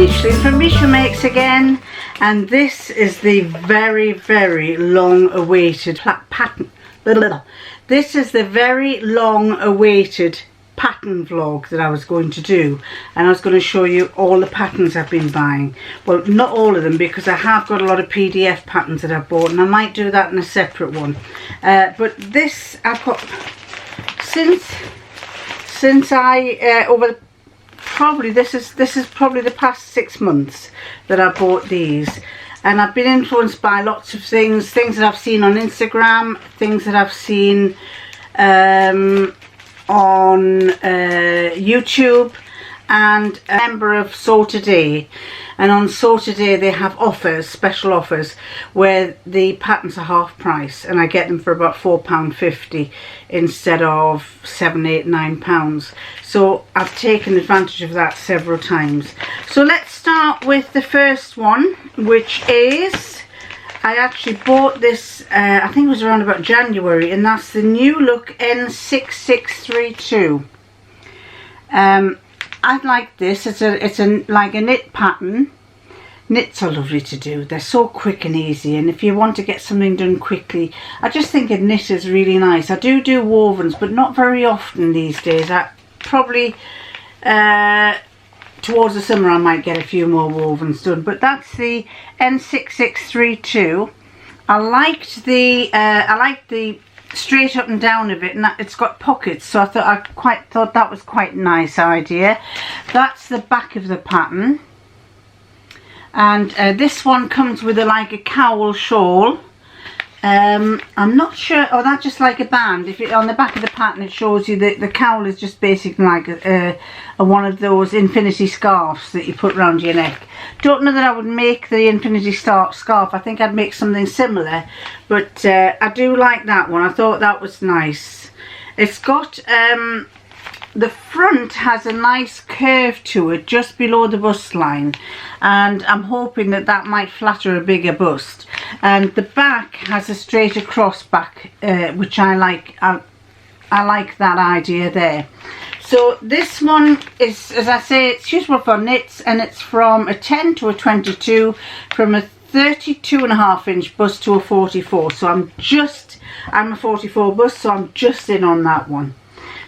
Micheline from Micheline Makes again, and this is the very long awaited pattern. This is the very long awaited pattern vlog that I was going to do, and I was going to show you all the patterns I've been buying. Well, not all of them, because I have got a lot of PDF patterns that I've bought, and I might do that in a separate one. But this I've got since I over probably this is probably the past 6 months that I bought these, and I've been influenced by lots of things that I've seen on Instagram, things that I've seen on YouTube, and a member of Sew Today. And on Sew Today they have offers, special offers, where the patterns are half price, and I get them for about £4.50 instead of £7, £8, £9. So I've taken advantage of that several times. So let's start with the first one, which is, I actually bought this, I think it was around about January, and that's the New Look N6632. I like this. It's like a knit pattern. Knits are lovely to do. They're so quick and easy, and if you want to get something done quickly, I just think a knit is really nice. I do wovens, but not very often these days. I probably towards the summer I might get a few more wovens done, but that's the N6632. I like the straight up and down of it, and it's got pockets, so I thought that was quite a nice idea. That's the back of the pattern, and this one comes with like a cowl shawl. I'm not sure, oh, that's just like a band. If it on the back of the pattern, it shows you that the cowl is just basically like a one of those infinity scarves that you put around your neck. Don't know that I would make the infinity scarf. I think I'd make something similar, but I do like that one. I thought that was nice. It's got the front has a nice curve to it just below the bust line, and I'm hoping that that might flatter a bigger bust. And the back has a straight across back, which I like. I like that idea there. So this one is, as I say, it's suitable for knits, and it's from a 10 to a 22, from a 32.5 inch bust to a 44. So I'm a 44 bust, so I'm just in on that one.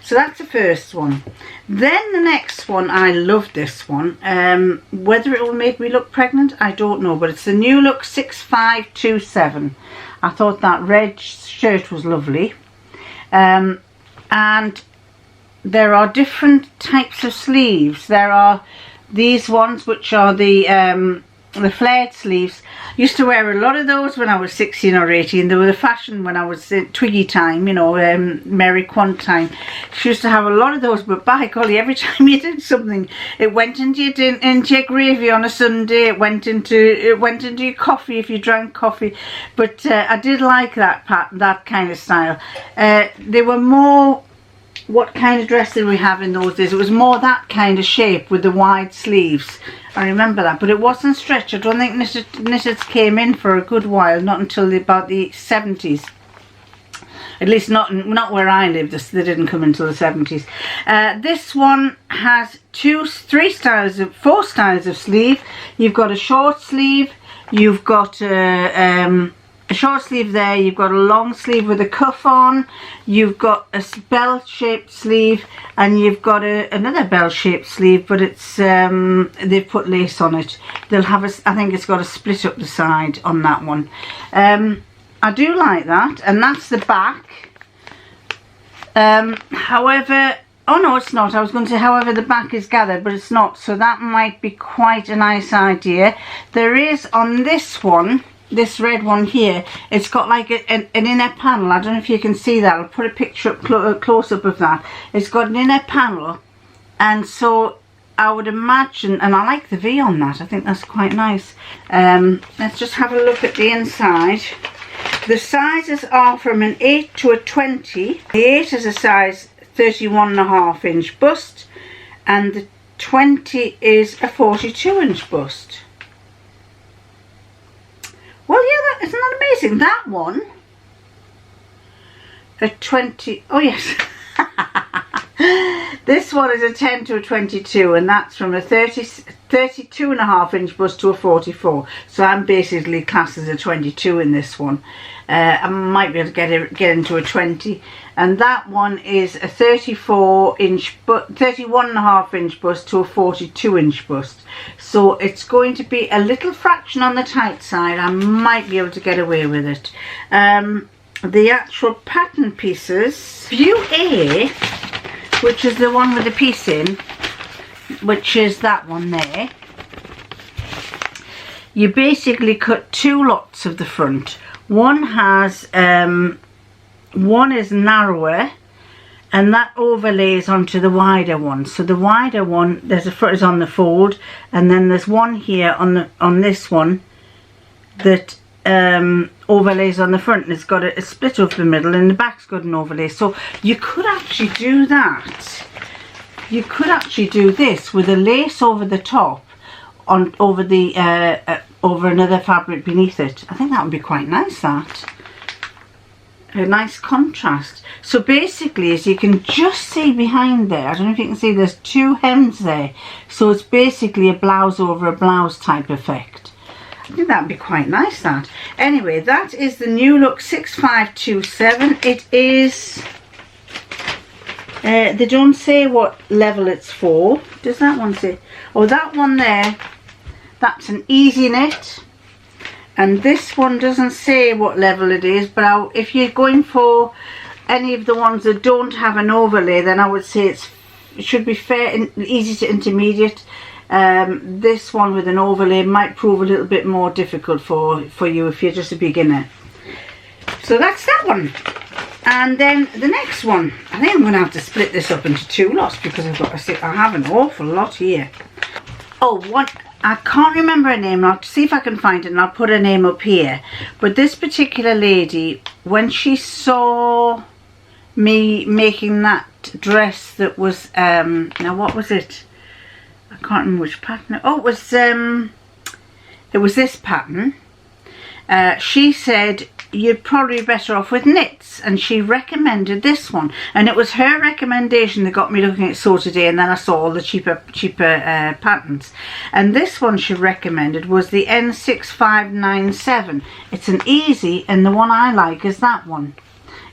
So that's the first one. Then the next one, I love this one. Whether it will make me look pregnant, I don't know, but it's the New Look 6527. I thought that red shirt was lovely. And there are different types of sleeves. There are these ones, which are the flared sleeves. I used to wear a lot of those when I was 16 or 18. They were the fashion when I was in Twiggy time, you know, Mary Quant time. She used to have a lot of those, but by golly, every time you did something, it went into your gravy on a Sunday. It went into your coffee if you drank coffee. But I did like that kind of style. They were more, what kind of dress did we have in those days? It was more that kind of shape with the wide sleeves. I remember that, but it wasn't stretch. I don't think knitteds came in for a good while, not until about the 70s. At least not where I lived. They didn't come until the 70s. This one has four styles of sleeve. You've got a short sleeve. You've got a short sleeve there, you've got a long sleeve with a cuff on, you've got a bell-shaped sleeve, and you've got another bell-shaped sleeve, but it's they've put lace on it. They'll have I think it's got a split up the side on that one. I do like that, and that's the back. However, oh no, it's not. I was going to say, however, the back is gathered, but it's not, so that might be quite a nice idea. There is on this one, this red one here, it's got like an inner panel. I don't know if you can see that. I'll put a picture up close up of that. It's got an inner panel, and so I would imagine, and I like the V on that. I think that's quite nice. Let's just have a look at the inside. The sizes are from an 8 to a 20. The 8 is a size 31.5 inch bust, and the 20 is a 42 inch bust. Well, yeah, isn't that amazing? That one, a 20, oh yes, This one is a 10 to a 22, and that's from a 32.5-inch bust to a 44. So I'm basically classed as a 22 in this one. I might be able to get into a 20. And that one is a 31.5-inch bust to a 42-inch bust. So it's going to be a little fraction on the tight side. I might be able to get away with it. The actual pattern pieces, view A, which is the one with the piece in, which is that one there. You basically cut two lots of the front. One has, one is narrower, and that overlays onto the wider one. So the wider one, there's a front is on the fold, and then there's one here on this one that overlays on the front, and it's got a split over the middle, and the back's got an overlay. So you could actually do that. You could actually do this with a lace over the top, over another fabric beneath it. I think that would be quite nice. That a nice contrast. So basically, as you can just see behind there, I don't know if you can see, there's two hems there. So it's basically a blouse over a blouse type effect. I think that would be quite nice. That anyway, that is the new look 6527. It is. They don't say what level it's for. Does that one say? Oh, that one there. That's an easy knit. And this one doesn't say what level it is, but if you're going for any of the ones that don't have an overlay, then I would say it should be fair and easy to intermediate. This one with an overlay might prove a little bit more difficult for you if you're just a beginner. So that's that one. And then the next one, I think I'm going to have to split this up into two lots because I have an awful lot here. Oh, one. I can't remember her name. I'll see if I can find it and I'll put her name up here. But this particular lady, when she saw me making that dress that was, now what was it? I can't remember which pattern. Oh, it was this pattern. She said you'd probably be better off with knits, and she recommended this one, and it was her recommendation that got me looking at Sew Today, and then I saw all the cheaper patterns, and this one she recommended was the N6597. It's an easy, and the one I like is that one.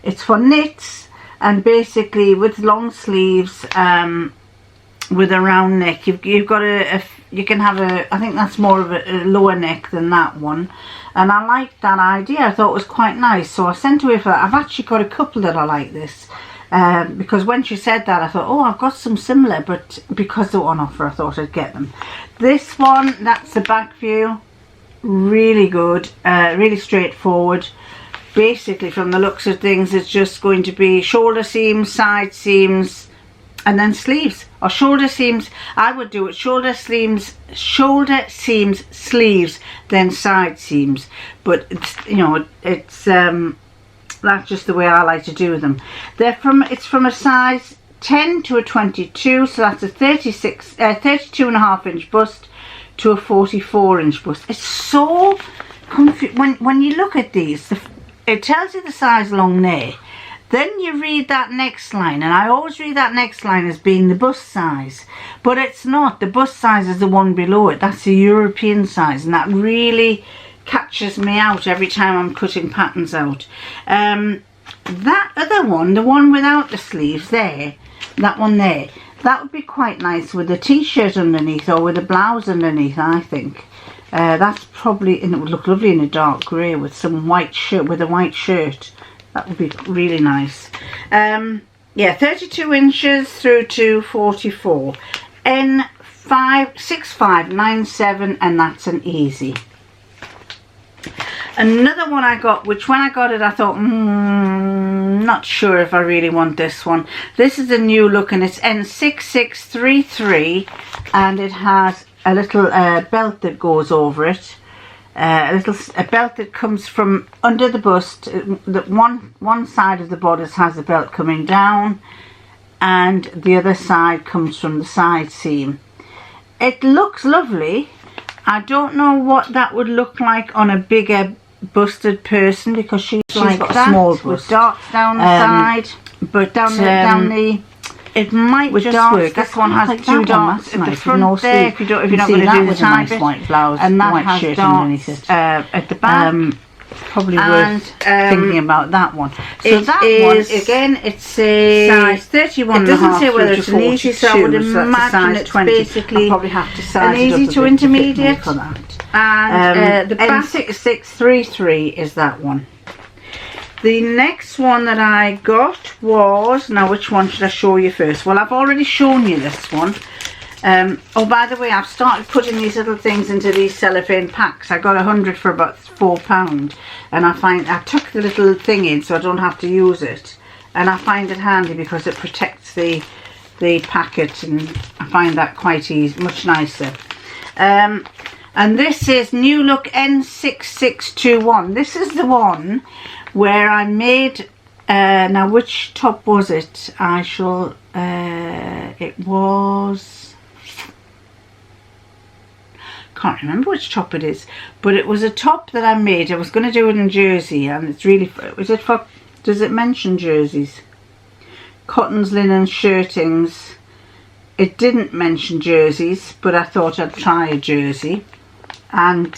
It's for knits, and basically with long sleeves, with a round neck. You've got you can have I think that's more of a lower neck than that one, and I liked that idea. I thought it was quite nice, so I sent away for that. I've actually got a couple that I like this, because when she said that I thought, oh, I've got some similar, but because they were on offer I thought I'd get them. This one, that's the back view, really good, really straightforward. Basically from the looks of things it's just going to be shoulder seams, side seams, and then sleeves, or shoulder seams. I would do it shoulder seams, sleeves, then side seams. But it's, you know, it's that's just the way I like to do them. It's from a size 10 to a 22, so that's a 32.5-inch bust to a 44-inch bust. It's so confusing when you look at these. It tells you the size along there. Then you read that next line, and I always read that next line as being the bust size, but it's not. The bust size is the one below it. That's the European size, and that really catches me out every time I'm cutting patterns out. That other one, the one without the sleeves there, that one there, that would be quite nice with a t-shirt underneath or with a blouse underneath, I think. That's probably, and it would look lovely in a dark grey with some white shirt, with a white shirt. That would be really nice. Yeah, 32 inches through to 44. N6597, and that's an easy. Another one I got, which when I got it I thought, not sure if I really want this one. This is a new look, and it's N6633, and it has a little belt that goes over it. A belt that comes from under the bust. That one side of the bodice has a belt coming down, and the other side comes from the side seam. It looks lovely. I don't know what that would look like on a bigger busted person, because she's like got that, a small bust with darts down the side, but down the it might with just darts. work. This one has like two that darts That's at the nice. front No there. sleeve. If you're not going to do the that was a tie nice bit. white blouse, and that white has shirt darts underneath it. at the back. Probably worth thinking about that one. So it that is, one, again, it's a size 31 it doesn't say whether through it's to an easy, so I would 42, so that's a imagine size it's 20. basically I'll probably have to size an it up easy a to bit fit me intermediate. for that. And the back, N6633 is that one. the next one that I got was, now which one should I show you first? Well, I've already shown you this one. Oh, by the way, I've started putting these little things into these cellophane packs. I got 100 for about £4, and I took the little thing in so I don't have to use it, and I find it handy because it protects the packet, and I find that quite easy, much nicer. And this is New Look N6621. This is the one where I made, now which top was it? It was, can't remember which top it is, but it was a top that I made. I was going to do it in jersey, and it's really, does it mention jerseys? Cottons, linens, shirtings. It didn't mention jerseys, but I thought I'd try a jersey. And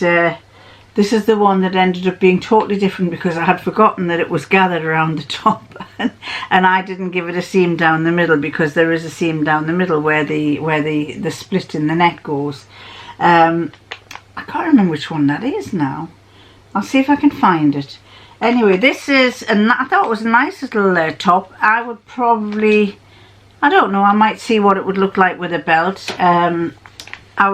this is the one that ended up being totally different because I had forgotten that it was gathered around the top, and I didn't give it a seam down the middle, because there is a seam down the middle where the split in the neck goes. I can't remember which one that is now. I'll see if I can find it. Anyway, this is, I thought it was a nice little top. I would probably, I don't know, I might see what it would look like with a belt. I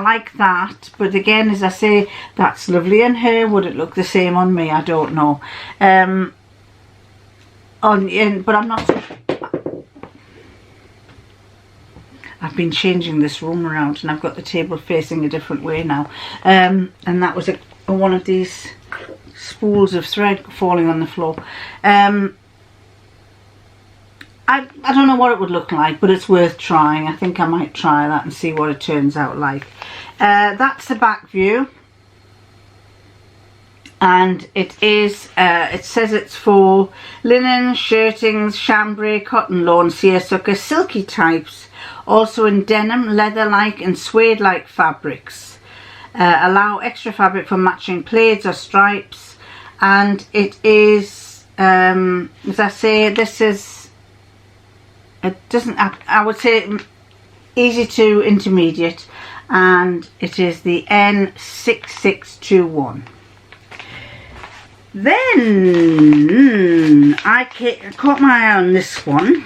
like that, but again, as I say, that's lovely on her. Would it look the same on me? I don't know. But I'm not. I've been changing this room around, and I've got the table facing a different way now. And that was one of these spools of thread falling on the floor. I don't know what it would look like, but it's worth trying. I think I might try that and see what it turns out like. That's the back view, and it is, it says it's for linen, shirtings, chambray, cotton lawn, seersucker, silky types, also in denim, leather-like and suede-like fabrics. Allow extra fabric for matching plaids or stripes, and it is, as I say, this is, it doesn't, I would say easy to intermediate, and it is the N6621. Then I caught my eye on this one,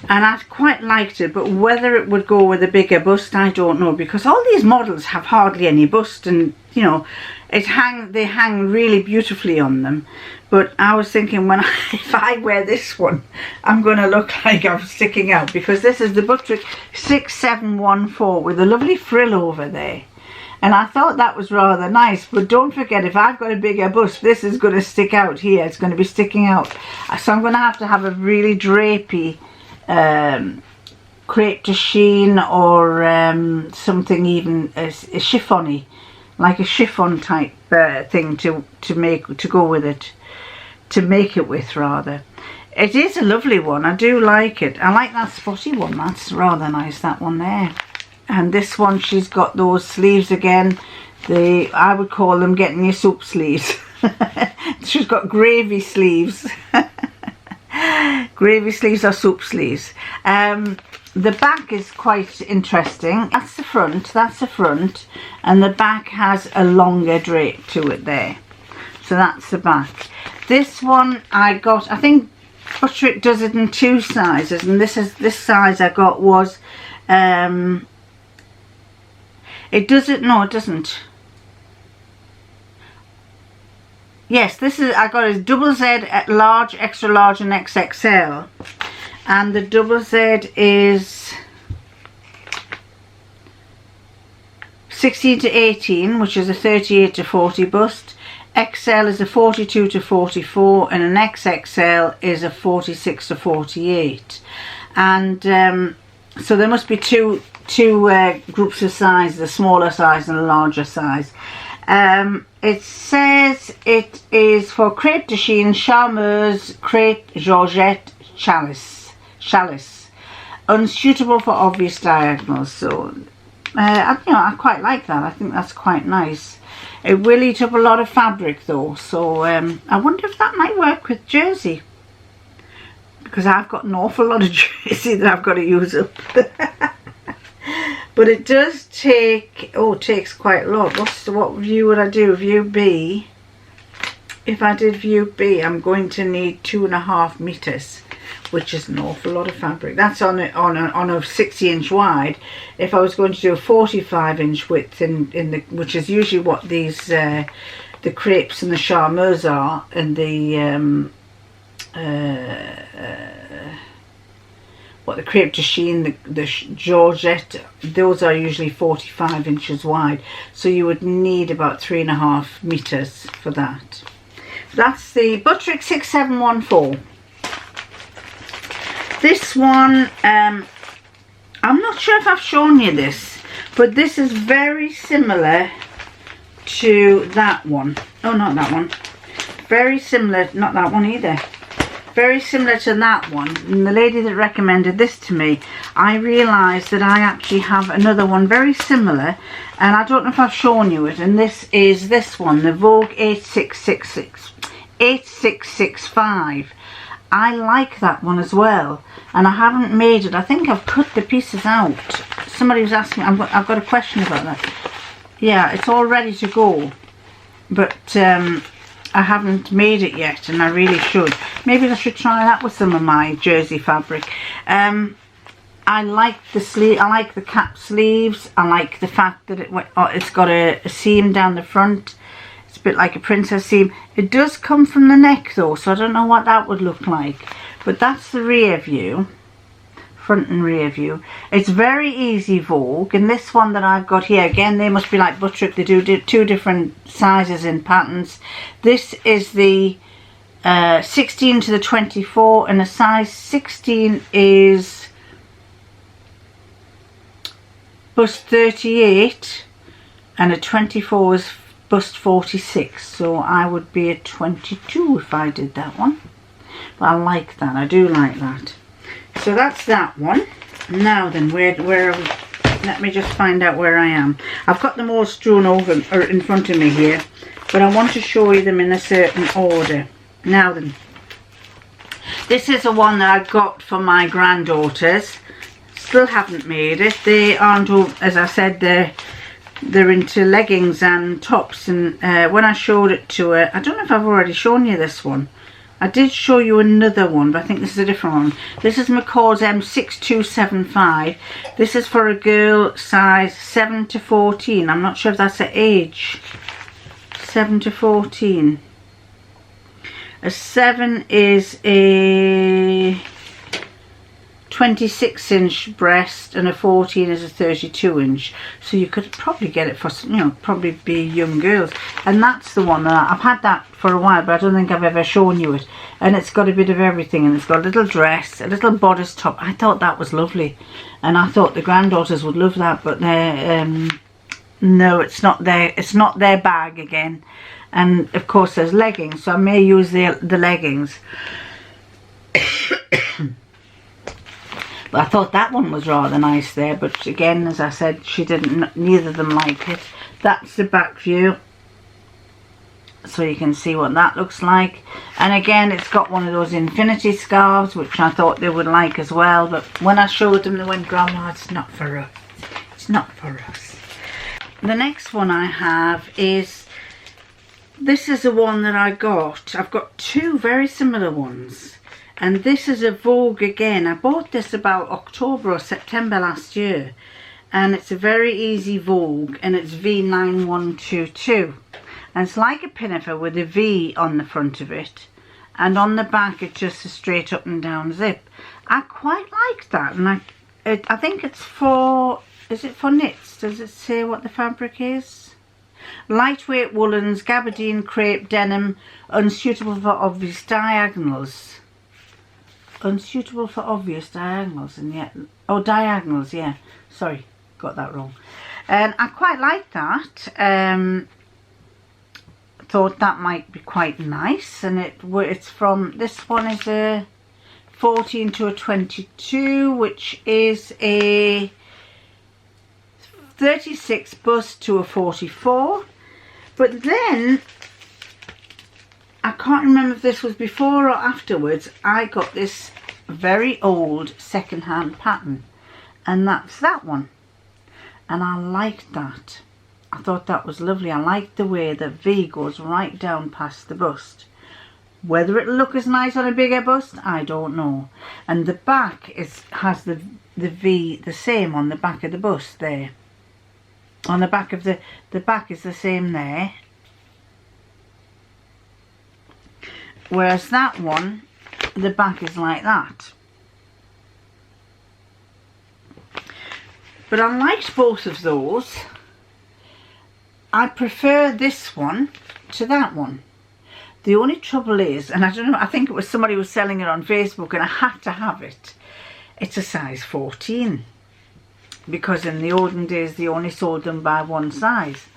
and I quite liked it, but whether it would go with a bigger bust, I don't know, because all these models have hardly any bust, and you know, they hang really beautifully on them. But I was thinking, if I wear this one, I'm going to look like I'm sticking out, because this is the Butterick 6714 with a lovely frill over there. And I thought that was rather nice, but don't forget, if I've got a bigger bust, this is going to stick out here. It's going to be sticking out. So I'm going to have a really drapey crepe de chine, or something even a chiffony, like a chiffon type thing to go with it, to make it with rather. It is a lovely one. I do like it. I like that spotty one. That's rather nice, that one there. And this one, she's got those sleeves again. I would call them getting your soup sleeves. She's got gravy sleeves. Gravy sleeves or soup sleeves. The back is quite interesting. That's the front, and the back has a longer drape to it there. So that's the back. This one I got, I think Butterick does it in 2 sizes, and this size I got was, it doesn't. Yes, I got a double Z, large, extra large and XXL. And the double Z is 16 to 18, which is a 38 to 40 bust. XL is a 42 to 44, and an XXL is a 46 to 48. And so there must be two groups of sizes, a smaller size and a larger size. It says it is for crepe de chine, charmeuse, crepe, georgette, chalice. unsuitable for obvious diagonals. So I quite like that. I think that's quite nice. It will eat up a lot of fabric though, so I wonder if that might work with jersey, because I've got an awful lot of jersey that I've got to use up. But it does take, it takes quite a lot. What view would I do? View B. If I did view B, I'm going to need 2.5 meters, which is an awful lot of fabric. That's on a 60-inch wide. If I was going to do a 45-inch width which is usually what these the crepes and the charmeuse are, and the the crepe de chine, the georgette, those are usually 45 inches wide. So you would need about 3.5 meters for that. That's the Butterick 6714. This one, I'm not sure if I've shown you this, but this is very similar to that one. Oh, not that one. Very similar, not that one either. Very similar to that one. And the lady that recommended this to me, I realised that I actually have another one very similar, and I don't know if I've shown you it, and this is this one, the Vogue 8665. I like that one as well, and I haven't made it. I think I've cut the pieces out. Somebody was asking, I've got a question about that. Yeah, it's all ready to go, but I haven't made it yet, and I really should. Maybe I should try that with some of my jersey fabric. I like the sleeve. I like the cap sleeves. I like the fact that it's got a seam down the front. It's a bit like a princess seam. It does come from the neck though, so I don't know what that would look like. But that's the rear view, front and rear view. It's very easy Vogue, and this one that I've got here, again, they must be like Butterick. They do two different sizes in patterns. This is the 16 to the 24, and the size 16 is bust 38, and a 24 is bust 46. So I would be a 22 if I did that one. But I like that. I do like that. So that's that one. Now then, where are we? Let me just find out where I am. I've got them all strewn over or in front of me here, but I want to show you them in a certain order. Now then, this is the one that I got for my granddaughters. Still haven't made it. They aren't all, as I said, they're into leggings and tops, and when I showed it to her, I don't know if I've already shown you this one. I did show you another one, but I think this is a different one. This is McCalls M6275. This is for a girl size 7 to 14. I'm not sure if that's her age. 7 to 14. A 7 is a 26-inch breast, and a 14 is a 32-inch. So you could probably get it for, probably be young girls. And that's the one that I've had that for a while, but I don't think I've ever shown you it. And it's got a bit of everything, and it's got a little dress, a little bodice top. I thought that was lovely, and I thought the granddaughters would love that, but no, it's not their bag again. And of course there's leggings, so I may use the leggings. But I thought that one was rather nice there, but again, as I said, neither of them like it. That's the back view, so you can see what that looks like. And again, it's got one of those infinity scarves, which I thought they would like as well, but when I showed them, they went, "Grandma, it's not for us. It's not for us." The next one I have is, this is the one that I got. I've got two very similar ones. And this is a Vogue again. I bought this about October or September last year. And it's a very easy Vogue, and it's V9122. And it's like a pinafore with a V on the front of it. And on the back it's just a straight up and down zip. I quite like that. And I think it's for, is it for knits? Does it say what the fabric is? Lightweight woolens, gabardine, crepe, denim, unsuitable for obvious diagonals. Unsuitable for obvious diagonals, and yet, oh, diagonals, yeah, sorry, got that wrong. And I quite like that. Thought that might be quite nice, and it's from, this one is a 14 to a 22, which is a 36 bust to a 44. But then, I can't remember if this was before or afterwards, I got this very old second-hand pattern, and that's that one, and I liked that. I thought that was lovely. I liked the way the V goes right down past the bust. Whether it'll look as nice on a bigger bust, I don't know. And the back has the V the same on the back of the bust there. On the back of the back is the same there. Whereas that one, the back is like that. But I liked both of those. I prefer this one to that one. The only trouble is, and I don't know, I think it was somebody who was selling it on Facebook and I had to have it. It's a size 14. Because in the olden days they only sold them by one size.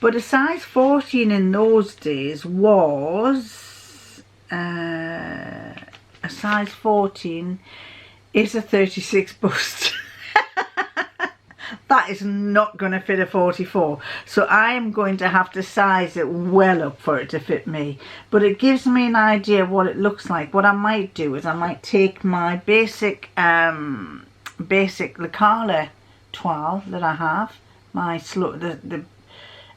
But a size 14 in those days was... a size 14 is a 36 bust. That is not going to fit a 44, so I am going to have to size it well up for it to fit me. But it gives me an idea of what it looks like. What I might do is I might take my basic Le Carla toile that I have, my the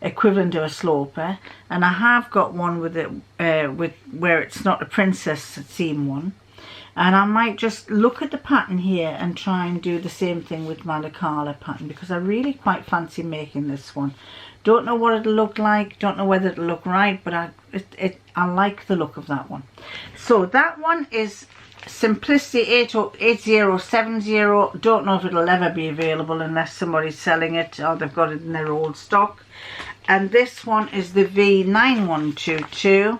equivalent of a sloper, and I have got one with it with where it's not a princess seam one. And I might just look at the pattern here and try and do the same thing with my Le Carla pattern, because I really quite fancy making this one. Don't know what it'll look like, don't know whether it'll look right, but I like the look of that one. So that one is Simplicity 8070. Don't know if it'll ever be available unless somebody's selling it or they've got it in their old stock. And this one is the V9122.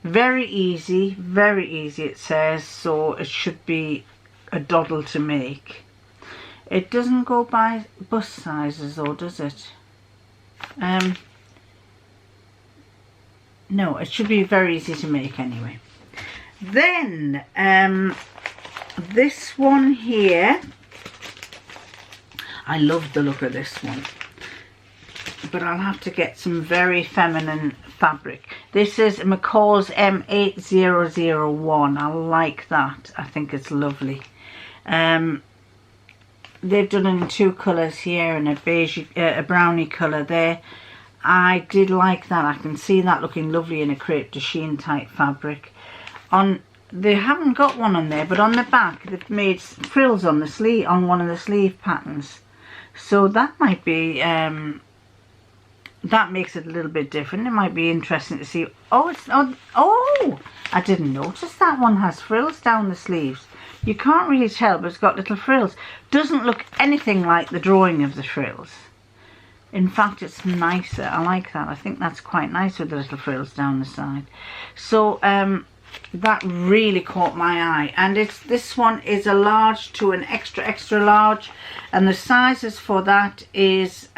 Very easy it says, so it should be a doddle to make. It doesn't go by bust sizes though, does it? No, it should be very easy to make anyway. Then this one here, I love the look of this one, but I'll have to get some very feminine fabric. This is McCalls M8001. I like that. I think it's lovely. They've done it in two colours here, and a beige, a brownie colour there. I did like that. I can see that looking lovely in a crepe de chine type fabric. They haven't got one on there, but on the back they've made frills on the sleeve, on one of the sleeve patterns. So that might be that makes it a little bit different. It might be interesting to see. Oh, I didn't notice that one has frills down the sleeves. You can't really tell, but it's got little frills. Doesn't look anything like the drawing of the frills. In fact, it's nicer. I like that. I think that's quite nice with the little frills down the side. So that really caught my eye, and this one is a large to an extra large, and the sizes for that is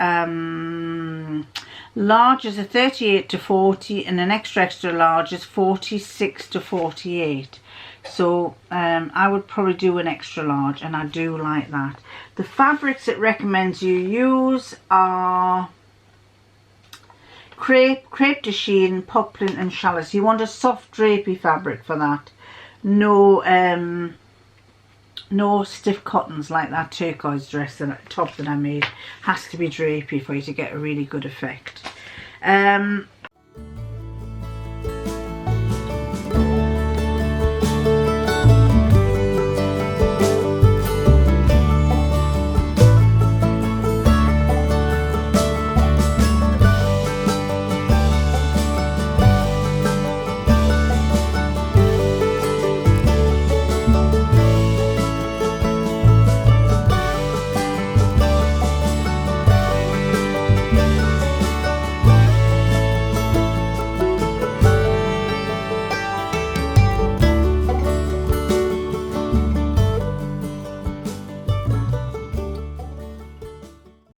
large is a 38 to 40, and an extra large is 46 to 48. So I would probably do an extra large, and I do like that. The fabrics it recommends you use are crepe de chine, poplin and challis. You want a soft drapey fabric for that. No stiff cottons like that turquoise dress top that I made. Has to be drapey for you to get a really good effect. And